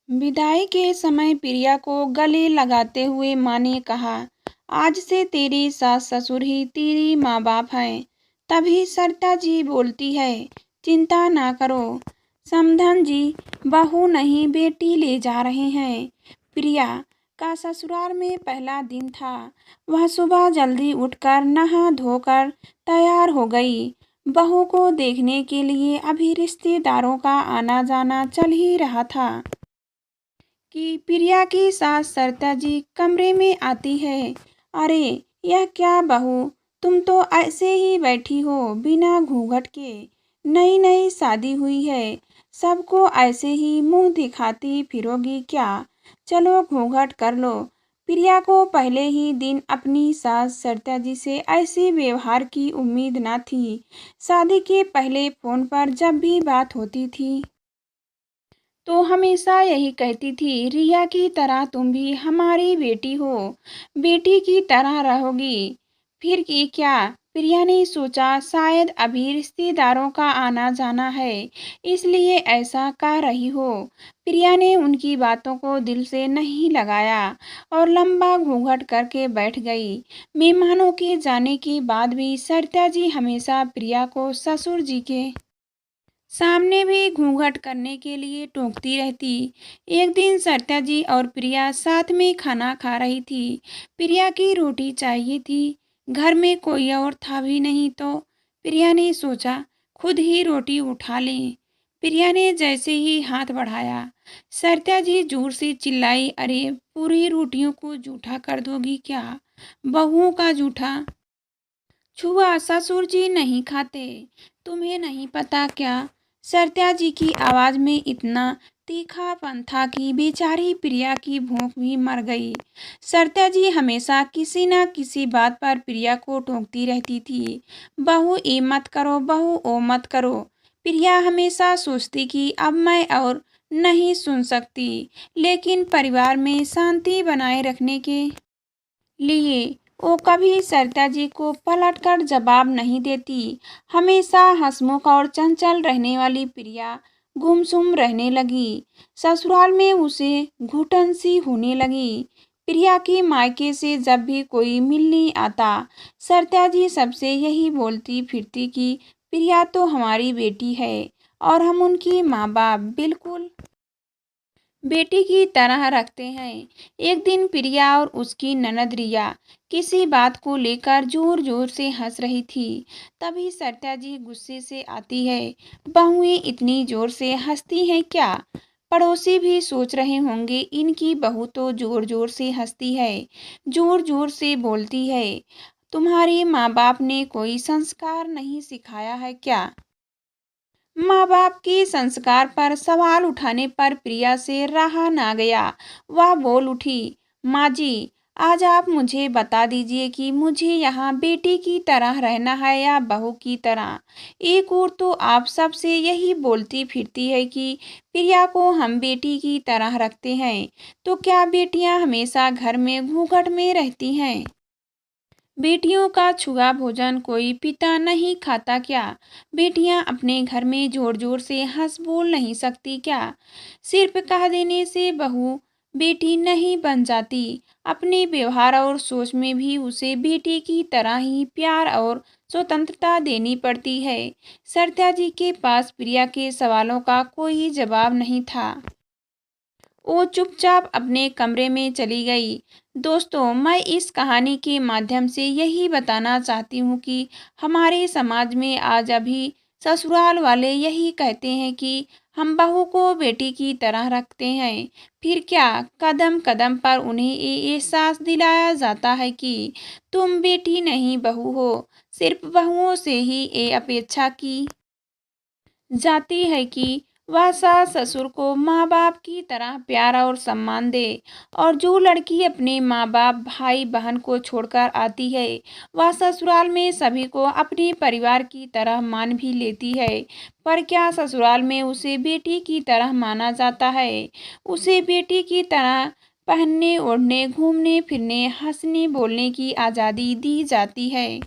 विदाई के समय प्रिया को गले लगाते हुए माँ ने कहा, आज से तेरे सास ससुर ही तेरी माँ बाप हैं। तभी सरिता जी बोलती है, चिंता ना करो समधन जी, बहू नहीं बेटी ले जा रहे हैं। प्रिया का ससुराल में पहला दिन था। वह सुबह जल्दी उठकर नहा धोकर तैयार हो गई। बहू को देखने के लिए अभी रिश्तेदारों का आना जाना चल ही रहा था कि प्रिया की सास सरिता जी कमरे में आती है। अरे यह क्या बहू, तुम तो ऐसे ही बैठी हो बिना घूंघट के। नई नई शादी हुई है, सबको ऐसे ही मुंह दिखाती फिरोगी क्या? चलो घूंघट कर लो। प्रिया को पहले ही दिन अपनी सास सरिता जी से ऐसे व्यवहार की उम्मीद न थी। शादी के पहले फोन पर जब भी बात होती थी तो हमेशा यही कहती थी, रिया की तरह तुम भी हमारी बेटी हो, बेटी की तरह रहोगी। फिर की क्या? प्रिया ने सोचा शायद अभी रिश्तेदारों का आना जाना है, इसलिए ऐसा कह रही हो। प्रिया ने उनकी बातों को दिल से नहीं लगाया और लंबा घूंघट करके बैठ गई। मेहमानों के जाने के बाद भी सरिता जी हमेशा प्रिया को ससुर जी के सामने भी घूंघट करने के लिए टोकती रहती। एक दिन सरिता जी और प्रिया साथ में खाना खा रही थी। प्रिया की रोटी चाहिए थी, घर में कोई और था भी नहीं, तो प्रिया ने सोचा खुद ही रोटी उठा लें। प्रिया ने जैसे ही हाथ बढ़ाया, सरिता जी जोर से चिल्लाई, अरे पूरी रोटियों को जूठा कर दोगी क्या? बहुओं का जूठा छुआ ससुर जी नहीं खाते, तुम्हें नहीं पता क्या? सरिता जी की आवाज में इतना तीखापन था कि बेचारी प्रिया की भूख भी मर गई। सरिता जी हमेशा किसी न किसी बात पर प्रिया को टोकती रहती थी। बहू ये मत करो, बहू ओ मत करो। प्रिया हमेशा सोचती कि अब मैं और नहीं सुन सकती, लेकिन परिवार में शांति बनाए रखने के लिए वो कभी सरिता जी को पलटकर जवाब नहीं देती। हमेशा हंसमुख और चंचल रहने वाली प्रिया गुमसुम रहने लगी। ससुराल में उसे घुटन सी होने लगी। प्रिया के मायके से जब भी कोई मिलने आता, सरिता जी सबसे यही बोलती फिरती कि प्रिया तो हमारी बेटी है और हम उनकी माँ बाप बिल्कुल बेटी की तरह रखते हैं। एक दिन प्रिया और उसकी ननद रिया किसी बात को लेकर जोर जोर से हंस रही थी। तभी सरिता जी गुस्से से आती है, बहुएं इतनी जोर से हंसती हैं क्या? पड़ोसी भी सोच रहे होंगे, इनकी बहू तो जोर जोर से हंसती है, जोर जोर से बोलती है। तुम्हारे माँ बाप ने कोई संस्कार नहीं सिखाया है क्या? माँ बाप के संस्कार पर सवाल उठाने पर प्रिया से रहा ना गया। वह बोल उठी, माँ जी, आज आप मुझे बता दीजिए कि मुझे यहाँ बेटी की तरह रहना है या बहू की तरह। एक और तो आप सबसे यही बोलती फिरती है कि प्रिया को हम बेटी की तरह रखते हैं, तो क्या बेटियाँ हमेशा घर में घूंघट में रहती हैं? बेटियों का छुआ भोजन कोई पिता नहीं खाता क्या? बेटियां अपने घर में जोर जोर से हंस बोल नहीं सकती क्या? सिर्फ कह देने से बहू बेटी नहीं बन जाती। अपने व्यवहार और सोच में भी उसे बेटी की तरह ही प्यार और स्वतंत्रता देनी पड़ती है। सरिता जी के पास प्रिया के सवालों का कोई जवाब नहीं था। वो चुपचाप अपने कमरे में चली गई। दोस्तों, मैं इस कहानी के माध्यम से यही बताना चाहती हूँ कि हमारे समाज में आज अभी ससुराल वाले यही कहते हैं कि हम बहू को बेटी की तरह रखते हैं। फिर क्या, कदम कदम पर उन्हें ये एहसास दिलाया जाता है कि तुम बेटी नहीं बहू हो। सिर्फ बहुओं से ही ये अपेक्षा की जाती है कि वह सास ससुर को माँ बाप की तरह प्यार और सम्मान दे, और जो लड़की अपने माँ बाप भाई बहन को छोड़कर आती है, वह ससुराल में सभी को अपने परिवार की तरह मान भी लेती है। पर क्या ससुराल में उसे बेटी की तरह माना जाता है? उसे बेटी की तरह पहनने ओढ़ने घूमने फिरने हंसने बोलने की आज़ादी दी जाती है?